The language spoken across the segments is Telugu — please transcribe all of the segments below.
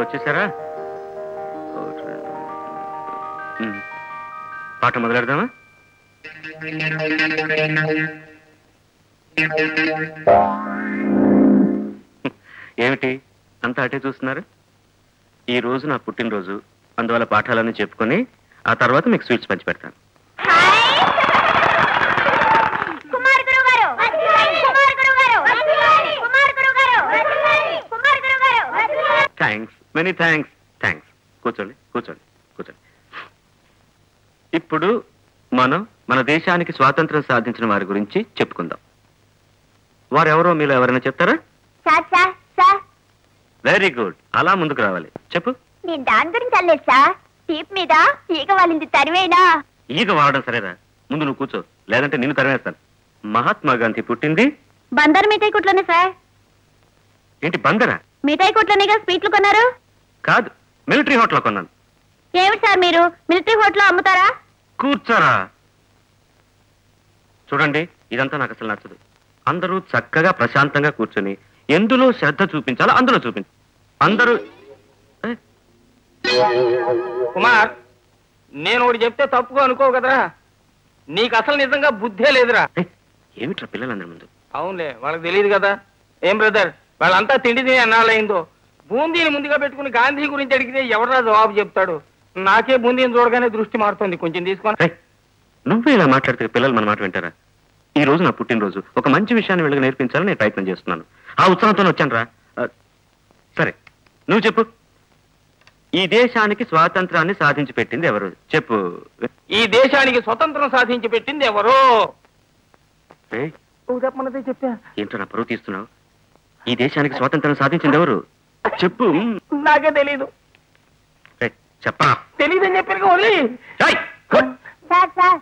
వచ్చేసారా? పాట మొదలెడదామా? ఏమిటి అంతా అటే చూస్తున్నారు? ఈ రోజు నా పుట్టినరోజు, అందువల్ల పాఠాలన్నీ చెప్పుకొని ఆ తర్వాత మీకు స్వీట్స్ పంచి పెడతాను. Thanks, many thanks. థ్యాంక్స్. కూర్చోండి కూర్చోండి కూర్చోండి. ఇప్పుడు మనం మన దేశానికి స్వాతంత్రం సాధించిన వారి గురించి చెప్పుకుందాం. వారెవరో మీలో ఎవరైనా చెప్తారా? వెరీ గుడ్, అలా ముందుకు రావాలి. చెప్పు. నేను దాని గురించి అనలేదు సార్. టీప్ మీద ఈగ వాలింది తరివేనా? ఈగ వాడడం సరేరా, ముందు నువ్వు కూర్చో, లేదంటే నిన్ను తరివేస్తాను. మహాత్మా గాంధీ పుట్టింది బందర్ మిఠాయి కొట్లోనే సార్. ఏంటి బందరా? మిఠాయి కొట్లోనేగా స్వీట్లు కొన్నారు? కాదు, మిలిటరీ హోటల్లో కొన్నాను. ఏమిటి సార్ మీరు మిలిటరీ హోటల్లో అమ్ముతారా? కూర్చోరా. చూడండి, ఇదంతా నాకు అసలు నచ్చదు. అందరూ చక్కగా ప్రశాంతంగా కూర్చొని ఎందులో శ్రద్ధ చూపించాలో అందులో చూపించు. అందరూ కుమార్, నేను ఒకటి చెప్తే తప్పుగా అనుకో కదరా. నీకు అసలు నిజంగా బుద్ధే లేదురా. ఏమిట్రా పిల్లలందరి ముందు? అవునులే, వాళ్ళకి తెలియదు కదా. ఏం బ్రదర్, వాళ్ళంతా తిండి తిని అన్నాళ్ళయిందో. బూందీని ముందుగా పెట్టుకుని గాంధీ గురించి అడిగితే ఎవరా జవాబు చెప్తాడు? నాకే బూందీని చూడగానే దృష్టి మారుతుంది. కొంచెం తీసుకొని. నువ్వే ఇలా మాట్లాడితే పిల్లలు మన మాట వింటారా? ఈ రోజు నా పుట్టినరోజు, ఒక మంచి విషయాన్ని వీళ్ళకి నేర్పించాలని నేను ప్రయత్నం చేస్తున్నాను. ఆ ఉత్సాహంతో వచ్చాను రా. సరే, నువ్వు చెప్పు. ఈ దేశానికి స్వాతంత్రాన్ని సాధించి పెట్టింది ఎవరు? చెప్పు. ఈ దేశానికి స్వతంత్రం సాధించి పెట్టింది ఎవరు? చెప్పమన్నదే చెప్పా. ఏంటో నా పరువు తీస్తున్నావు? ఈ దేశానికి స్వాతంత్రం సాధించింది ఎవరు? చెప్పు. నాకే తెలీదు. చెప్పా. తెలీదని చెప్పారు వదిలే. సార్ సార్,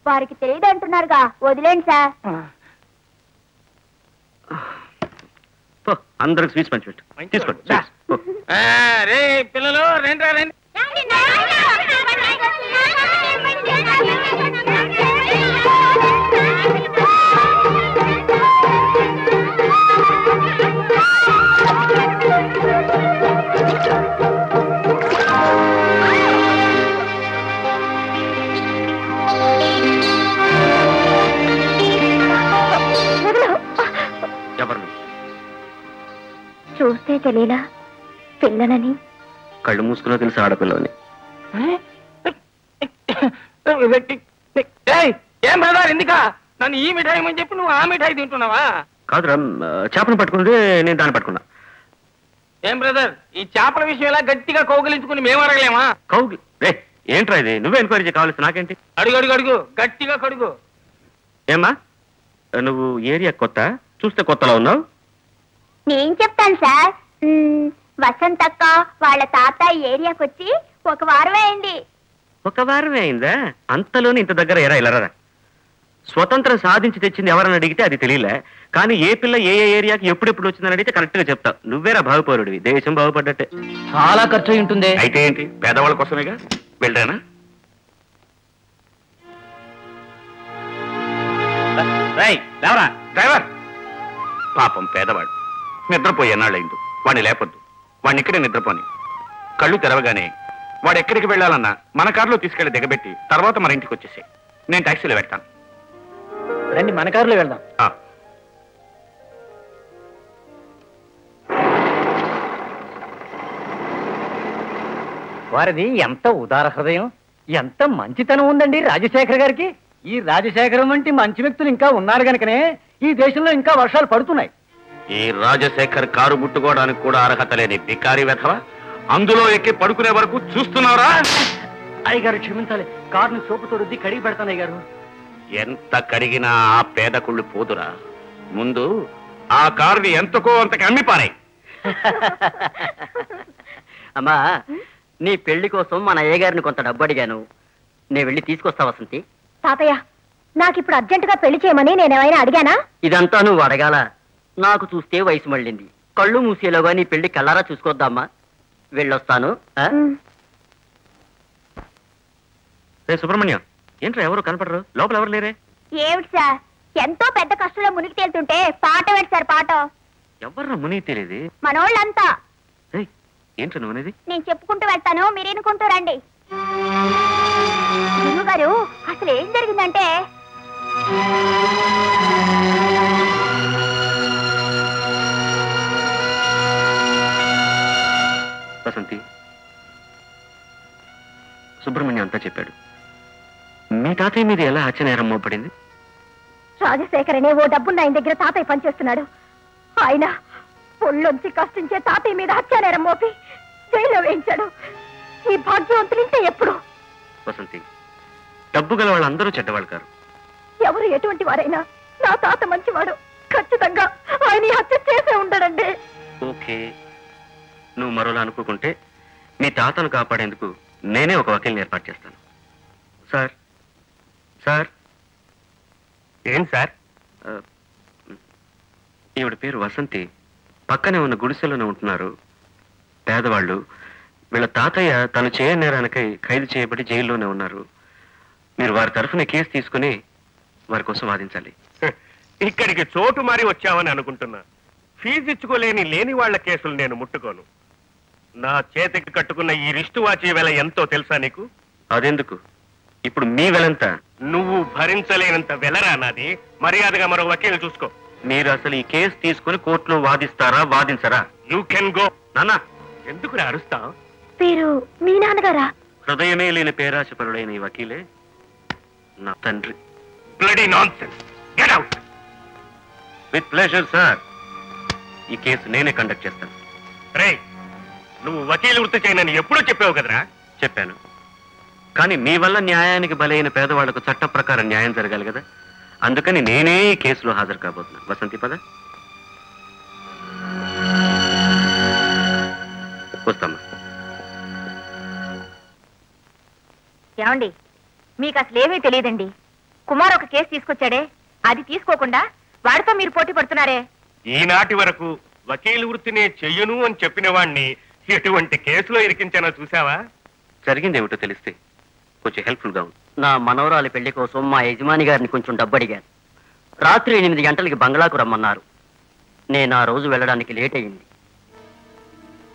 వారికి తెలియదు అంటున్నారుగా, వదిలేండి సార్. అందరికి స్వీట్స్ పంచిపెట్టు. తీసుకోండి. రే పిల్లలు, రండి రండి. ఎవరు? చూస్తే తెలియలా పిల్లనని? కళ్ళు మూసుకున్నా తెలుసు ఆడపిల్లని. ఏం బ్రదర్, ఎందుకా నన్ను ఈ మిఠాయి అని చెప్పి నువ్వు ఆ మిఠాయి తింటున్నావా? కాదురా, చేపను పట్టుకుంటే నేను దాన్ని పట్టుకున్నా. ఏం బ్రదర్, ఈ చేపల విషయం ఎలా గట్టిగా కౌగిలించుకుని మేము అడగలేమా? కౌగి రే, ఏంట్రా ఇది? నువ్వే ఎంక్వైరీ చేయ కావాల్సి నాకేంటి? అడుగు అడుగు అడుగు, గట్టిగా కడుగు. ఏమ్మా, నువ్వు ఏరియా కొత్త, చూస్తే కొత్తలో ఉన్నావు. నేను చెప్తాను సార్. వసంతక్క వాళ్ళ తాత ఏరియాకి వచ్చి 1 వారం అయింది. 1 వారమే అయిందా? అంతలోనే ఇంత దగ్గర ఎరా ఇలా. స్వతంత్రం సాధించి తెచ్చింది ఎవరని అడిగితే అది తెలియలే, కానీ ఏ పిల్ల ఏ ఏరియాకి ఎప్పుడెప్పుడు వచ్చిందని అడిగితే కరెక్ట్ గా చెప్తావు. నువ్వేరా బాగుపరుడివి, దేశం బాగుపడ్డట్టే. చాలా ఖర్చు అయి ఉంటుంది. అయితే ఏంటి, పేదవాళ్ళ కోసమేగా. వెళ్ళరానా? లేవరా డ్రైవర్. పాపం పేదవాడు, నిద్రపోయి ఎన్నాళ్ళైందో. వాడిని లేపొద్దు, వాడిని ఇక్కడే నిద్రపోని. కళ్ళు తెరవగానే వాడు ఎక్కడికి వెళ్ళాలన్నా మన కారులో తీసుకెళ్లి దిగబెట్టి తర్వాత మన ఇంటికి వచ్చేసి నేను టాక్సీలో పెడతాను. రండి, మన కారులో వెళ్దాం. వారిది ఎంత ఉదార హృదయం, ఎంత మంచితనం ఉందండి రాజశేఖర్ గారికి. ఈ రాజశేఖరం వంటి మంచి వ్యక్తులు ఇంకా ఉన్నారు గనుకనే ఈ దేశంలో ఇంకా వర్షాలు పడుతున్నాయి. ఈ రాజశేఖర్ కారు ముట్టుకోవడానికి కూడా అర్హత లేని బికారి వెధవ అందులో ఎక్కి పడుకునే వరకు చూస్తున్నారా? అయ్యగారు క్షమించాలి, కారుని సోపుతో రుద్ది కడిగి పెడతాను అయ్యగారు. ఎంత కడిగినా ఆ పేదకుళ్ళు పోదురా. ముందు ఆ కారుని ఎంతకో అంతకి అమ్మిపారాయి. అమ్మా, నీ పెళ్లి కోసం మన అయ్యగారిని కొంత డబ్బు అడిగాను, నేను వెళ్ళి తీసుకొస్తా వసంతి. తాతయ్య, నాకిప్పుడు అర్జెంటుగా పెళ్లి చేయమని నేనేమైనా అడిగానా? ఇదంతా నువ్వు అడగాల. నాకు చూస్తే వయసు మళ్ళింది, కళ్ళు మూసేలోగా నీ పెళ్లి కళ్ళారా చూసుకోద్దామా. వెళ్ళొస్తాను. సుబ్రహ్మణ్యం, ఏంట్రా ఎవరు కనపడరు? లోపల ఎవరు లేరే? ఏమిటి సార్, ఎంతో పెద్ద కష్టంలో మునిగి తేలుతుంటే పాట పెట్టి సార్ పాట. ఎవర్రా మునిగి తెలియదు? మనోళ్ళంతా. ఏంటి నువ్వు అనేది? నేను చెప్పుకుంటూ వెళ్తాను, మీరు ఎన్నుకుంటూ రండి. గురువు గారు, అసలు ఏం జరిగిందంటే వసంతి, సుబ్రహ్మణ్యం అంతా చెప్పాడు. మీ తాతయ్య మీద ఎలా హత్యనేరం మోపడింది? రాజశేఖర్ అనే ఓ డబ్బున్న ఆయన దగ్గర తాతయ్య పనిచేస్తున్నాడు. ఆయన పొళ్ళొంచి కష్టించే తాతయ్య మీద హత్యానేరం మోపి జైల్లో వేయించాడు. ఈ భాగ్యవంతులింటే ఎప్పుడు? వసంతి, డబ్బు గల వాళ్ళందరూ చెడ్డవాళ్ళు కారు. ఎవరు ఎటువంటి వారైనా నా తాత మంచివాడు. ఖచ్చితంగా ఆయన ఈ హత్య చేసే ఉండడండి. ఓకే, నువ్వు మరోలా అనుకోకుంటే మీ తాతను కాపాడేందుకు నేనే ఒక వకీల్ని ఏర్పాటు చేస్తాను. Sir sir. ఏం సార్? ఈవిడ పేరు వసంతి. పక్కనే ఉన్న గుడిసెలోనే ఉంటున్నారు. పేదవాళ్ళు. వీళ్ళ తాతయ్య తను చేయని నేరానికై ఖైదు చేయబడి జైల్లోనే ఉన్నారు. మీరు వారి తరఫున కేసు తీసుకుని వారి కోసం వాదించాలి. ఇక్కడికి చోటు మారి వచ్చావని అనుకుంటున్నా. ఫీజు ఇచ్చుకోలేని లేని వాళ్ల కేసులు నేను ముట్టుకోను. నా చేతికి కట్టుకున్న ఈ రిస్టు వాచి వెల ఎంతో తెలుసా నీకు? అదెందుకు? ఇప్పుడు మీ వెలంత? నువ్వు భరించలేనంత వెలరా నాది. మర్యాదగా మరో వకీలు చూసుకో. మీరు అసలు ఈ కేసు తీసుకుని కోర్టులో వాదిస్తారా, వాదించరా? You can go. నాన్న, ఎందుకు అరుస్తావు? పేరు మీ నాన్నగారా? హృదయమే లేని పేరాశపరుడైన ఈ వకీలే నా తండ్రి. Bloody nonsense. Get out. With pleasure sir. ఈ కేసు నేనే కండక్ట్ చేస్తాను. రే, నువ్వు వకీలు వృత్తి చేయనని ఎప్పుడూ చెప్పావు కదరా? చెప్పాను. కానీ మీ వల్ల న్యాయానికి బలైన పేదవాళ్లకు చట్ట ప్రకారం న్యాయం జరగాలి కదా. అందుకని నేనే ఈ కేసులో హాజరు కాబోతున్నా. వసంతి, పద. వస్తామా? ఏమండి, మీకు అసలు ఏమీ తెలియదండి. కుమార్ ఒక కేసు తీసుకొచ్చాడే, అది తీసుకోకుండా వాడితో మీరు పోటీ పడుతున్నారే. ఈనాటి వరకు వకీలు వృత్తినే చెయ్యను అని చెప్పిన వాణ్ణి ఎటువంటి కేసులో ఇరికించానో చూసావా? జరిగిందేమిటో తెలిస్తే కొంచెం హెల్ప్ఫుల్ గా ఉంది. నా మనవరాలి పెళ్లి కోసం మా యజమాని గారిని కొంచెం డబ్బు అడిగాను. రాత్రి 8 గంటలకి బంగ్లాకు రమ్మన్నారు. నేను ఆ రోజు వెళ్ళడానికి లేట్ అయింది.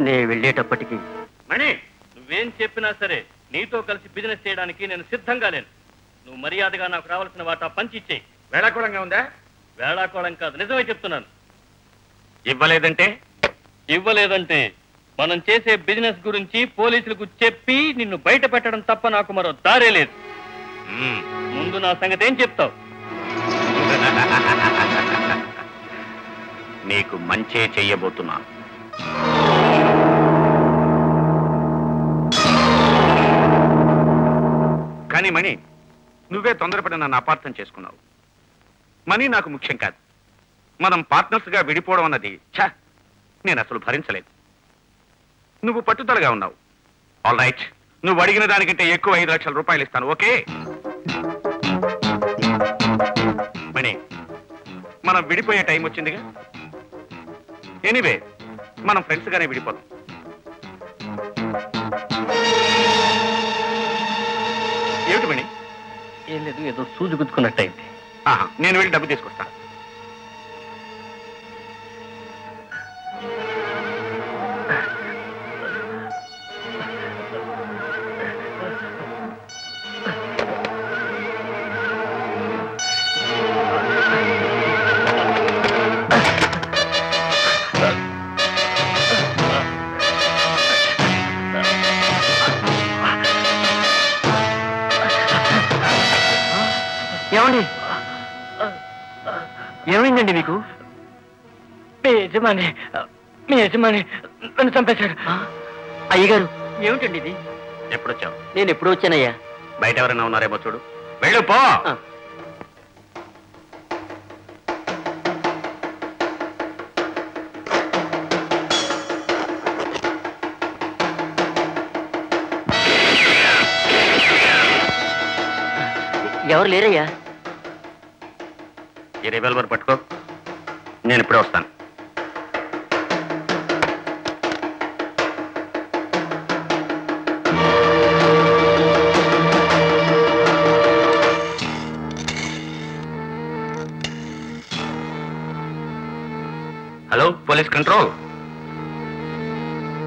నేను వెళ్ళేటప్పటికి మణి, నువ్వేం చెప్పినా సరే నీతో కలిసి బిజినెస్ చేయడానికి నేను సిద్ధంగా లేను. నువ్వు మర్యాదగా నాకు రావాల్సిన వాటా పంచి ఇచ్చేయి. వేళాకోళంగా ఉందా? వేళాకోళం కాదు, నిజమే చెప్తున్నాను. ఇవ్వలేదంటే మనం చేసే బిజినెస్ గురించి పోలీసులకు చెప్పి నిన్ను బయట పెట్టడం తప్ప నాకు మరో దారే లేదు. ముందు నా సంగతి ఏం చెప్తావు? నీకు మంచే చెయ్యబోతున్నా. కానీ మణి, నువ్వే తొందరపడి నన్ను అపార్థం చేసుకున్నావు. మనీ నాకు ముఖ్యం కాదు. మనం పార్ట్నర్స్ గా విడిపోవడం అన్నది నేను అసలు భరించలేదు. నువ్వు పట్టుదలగా ఉన్నావు. ఆల్ రైట్, నువ్వు అడిగిన దానికంటే ఎక్కువ 5 లక్షల రూపాయలు ఇస్తాను. ఓకే మణి, మనం విడిపోయే టైం వచ్చిందిగా. ఎనీవే, మనం ఫ్రెండ్స్ గానే విడిపోదాం. ఏమిటి మణి? ఏం లేదు, ఏదో సూది గుద్దుకున్నట్టయింది. నేను వెళ్ళి డబ్బు తీసుకొస్తాను. ఏమండి, ఏమైందండి మీకు? మీ యజమాని నన్ను చంపేశాడు. అయ్యగారు, ఏమిటండి ఇది? ఎప్పుడొచ్చావు? నేను ఎప్పుడు వచ్చానయ్యా. బయట ఎవరైనా ఉన్నారేమో చూడు. వెళ్ళు, పో. ఎవరు లేరయ్యా? ఈ రివాల్వర్ పట్టుకో, నేను ఇప్పుడే వస్తాను. Hello, police control.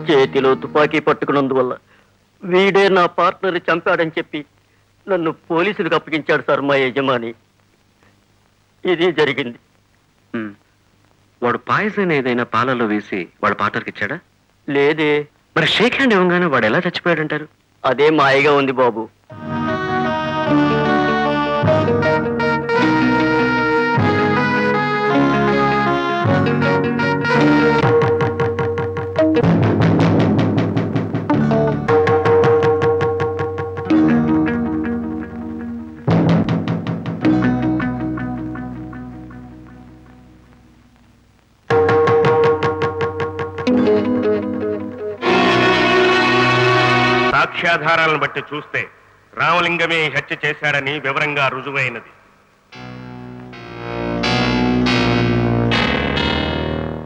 చేతిలో తుపాకీ పట్టుకున్నందువల్ల వీడే నా పార్ట్నర్ చంపాడని చెప్పి నన్ను పోలీసులకు అప్పగించాడు సార్ మా యజమాని. ఇది జరిగింది. వాడు పాయసం ఏదైనా పాలలో వేసి వాడు పార్ట్నర్కి ఇచ్చాడా? లేదే. మరి షేక్ హ్యాండ్ ఇవ్వగానే వాడు ఎలా చచ్చిపోయాడంటారు? అదే మాయగా ఉంది బాబు. సాక్ష్యాధారాలను బట్టి చూస్తే రామలింగమే హత్య చేశాడని వివరంగా రుజువైనది.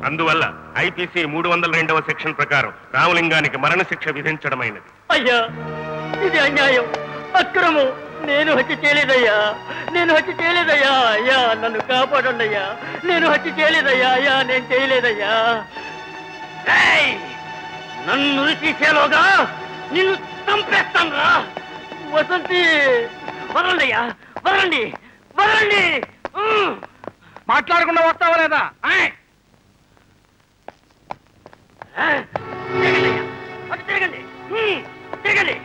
అందువల్ల ఐపీసీ 302వ సెక్షన్ ప్రకారం రామలింగానికి మరణశిక్ష విధించడమైనది. అయ్యా, ఇది అన్యాయం, అక్రమం. నేను హత్య చేయలేదయ్యా, నేను హత్య చేయలేదయ్యా. అయ్యా, నన్ను కాపాడండి అయ్యా. నేను హత్య చేయలేదయ్యా. అయ్యా, నేను చేయలేదయ్యా. నన్ను తీసేలోగా నిన్ను చంపేస్తాను రా. వసంతి, వదలండి అయ్యా, వదలండి, వదలండి. మాట్లాడకుండా వస్తావా లేదా? తిరగండి, తిరగండి.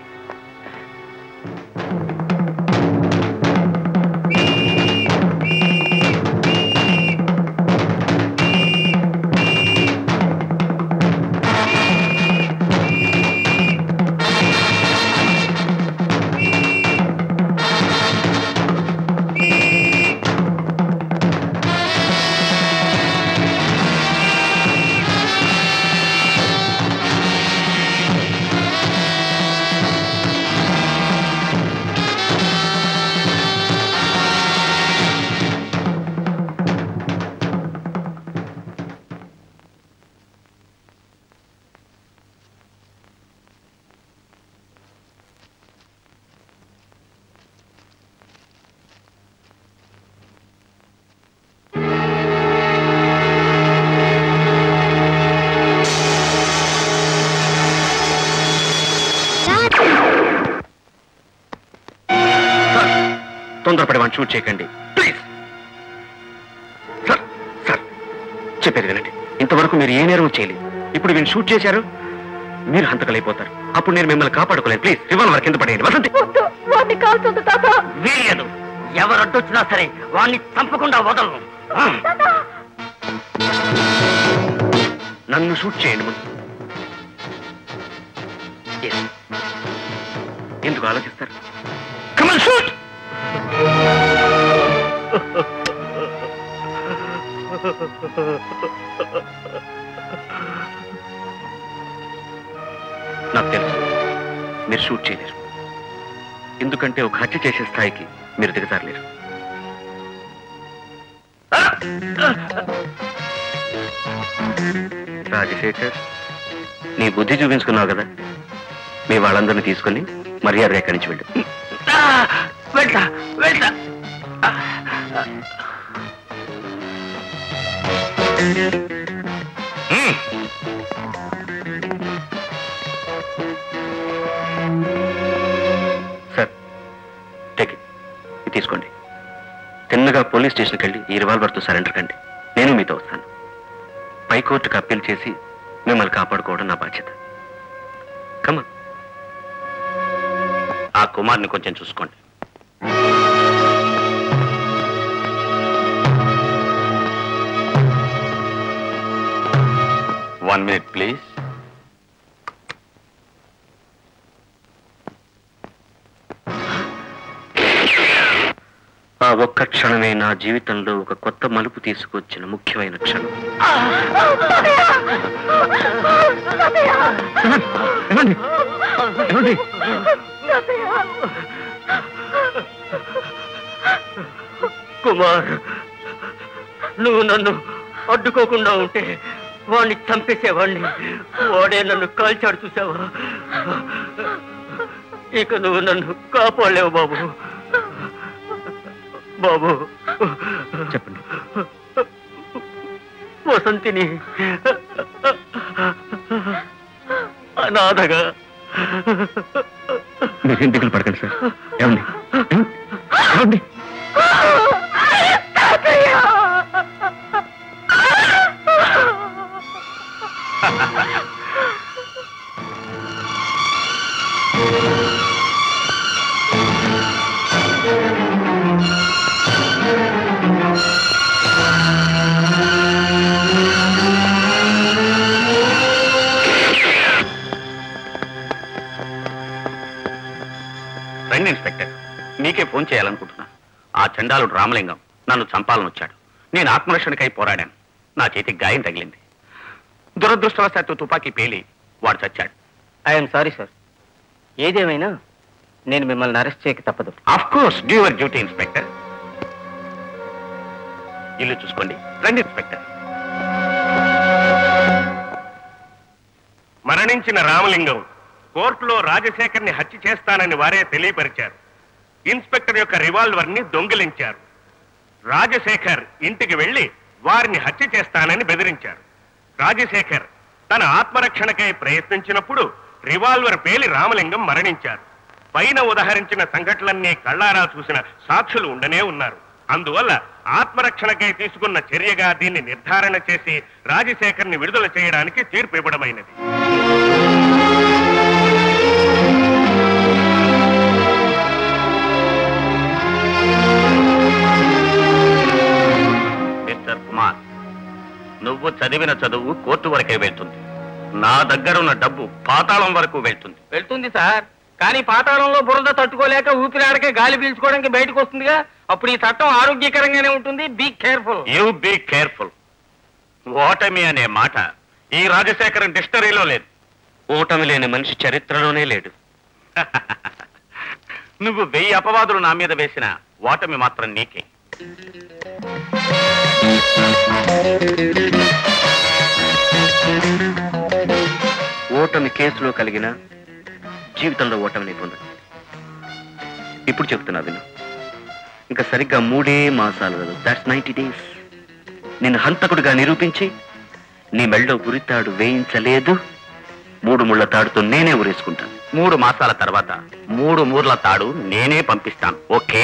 తొందరపడి వాడిని షూట్ చేయకండి ప్లీజ్. సార్ సార్ చెప్పేది వినండి. ఇంతవరకు మీరు ఏ నేరం చేయలేదు. ఇప్పుడు వీళ్ళు షూట్ చేశారు, మీరు హంతకలైపోతారు. అప్పుడు నేను మిమ్మల్ని కాపాడుకోలేను. ప్లీజ్ రివాల్వర్ కింద పడేయండి. వసంతి, వీలేదు. ఎవరు అడ్డొచ్చినా సరే వాణ్ణి చంపకుండా వదలను. నన్ను షూట్ చేయండి ముందు. ఎందుకు ఆలోచిస్తారు? కమల్ షూట్. నాకు తెలుసు మీరు షూట్ చేయలేరు. ఎందుకంటే ఒక హత్య చేసే స్థాయికి మీరు దిగజారలేరు. రాజశేఖర్, నీ బుద్ధి చూపించుకున్నావు కదా, మీ వాళ్ళందరినీ తీసుకుని మర్యాద ఎక్కడి నుంచి వెళ్ళు. వెళ్తా వెళ్తా. Sir take it. తీసుకోండి. తిన్నగా పోలీస్ స్టేషన్కి వెళ్ళి ఈ రివాల్వర్తో సరెండర్ కండి. నేను మీతో వస్తాను. పైకోర్టుకు అప్పీల్ చేసి మిమ్మల్ని కాపాడుకోవడం నా బాధ్యత. కమన్. ఆ కుమార్ని కొంచెం చూసుకోండి. One minute, please. ఆ ఒక్క క్షణమే నా జీవితంలో ఒక కొత్త మలుపు తీసుకొచ్చిన ముఖ్యమైన క్షణం. కుమార్, నువ్వు నన్ను అడ్డుకోకుండా ఉంటే వాణ్ణి చంపేసేవాణ్ణి. వాడే నన్ను కాల్చాడు, చూసావా? ఇక నువ్వు నన్ను కాపాడలేవు బాబు. బాబు చెప్పండి. వసంతిని అనాథగా. మీరేం దిగులు పడకండి సార్. ఏమండి ఏమండి? రండి ఇన్స్పెక్టర్, మీకే ఫోన్ చేయాలనుకుంటున్నా. ఆ చండాలుడు రామలింగం నన్ను చంపాలని వచ్చాడు. నేను ఆత్మరక్షణకై పోరాడాను. నా చేతికి గాయం తగిలింది. దురదృష్టవశాత్తు తుపాకీ పేలి వాడు చచ్చాడు. I'm sorry sir. ఏదేమైనా నేను మిమ్మల్ని అరెస్ట్ చేయక తప్పదు. Of course, due your duty inspector. ఇల్లు చూసుకోండి. రండి ఇన్స్పెక్టర్. మరణించిన రామలింగం కోర్టులో రాజశేఖర్ని హత్య చేస్తానని వారే తెలియపరిచారు. ఇన్స్పెక్టర్ యొక్క రివాల్వర్ ని దొంగిలించారు. రాజశేఖర్ ఇంటికి వెళ్లి వారిని హత్య చేస్తానని బెదిరించారు. రాజశేఖర్ తన ఆత్మరక్షణకై ప్రయత్నించినప్పుడు రివాల్వర్ పేలి రామలింగం మరణించారు. పైన ఉదహరించిన సంఘటనలన్నీ కళ్ళారా చూసిన సాక్షులు ఉండనే ఉన్నారు. అందువల్ల ఆత్మరక్షణకై తీసుకున్న చర్యగా దీన్ని నిర్ధారణ చేసి రాజశేఖర్ని విడుదల చేయడానికి తీర్పు ఇవ్వడమైనది. మిస్టర్ కుమార్, నువ్వు చదివిన చదువు కోర్టు వరకే వెళ్తుంది. నా దగ్గరున్న డబ్బు పాతాళం వరకు వెళ్తుంది. వెళ్తుంది సార్, కానీ పాతాళంలో బురద తట్టుకోలేక ఊపిరాడకే గాలి పీల్చుకోవడానికి బయటకు వస్తుందిగా. అప్పుడు ఈ చట్టం ఆరోగ్యకరంగానే ఉంటుంది. Be careful. You be careful. ఓటమి అనే మాట ఈ రాజశేఖరం డిక్షనరీలో లేదు. ఓటమి లేని మనిషి చరిత్రలోనే లేడు. నువ్వు 1000 అపవాదులు నా మీద వేసిన ఓటమి మాత్రం నీకే. ఓటమి కేసులో కలిగిన జీవితంలో ఓటమిని పొందు. ఇప్పుడు చెప్తున్నా విను. ఇంకా సరిగ్గా 3 మాసాలు, దాట్స్ 90 days. నిన్ను హంతకుడిగా నిరూపించి నీ మెళ్ళో ఉరితాడు వేయించలేదు. 3 ముళ్ళ తాడుతో నేనే ఉరేసుకుంటాను. 3 మాసాల తర్వాత 3 మూర్ల తాడు నేనే పంపిస్తాను. ఓకే?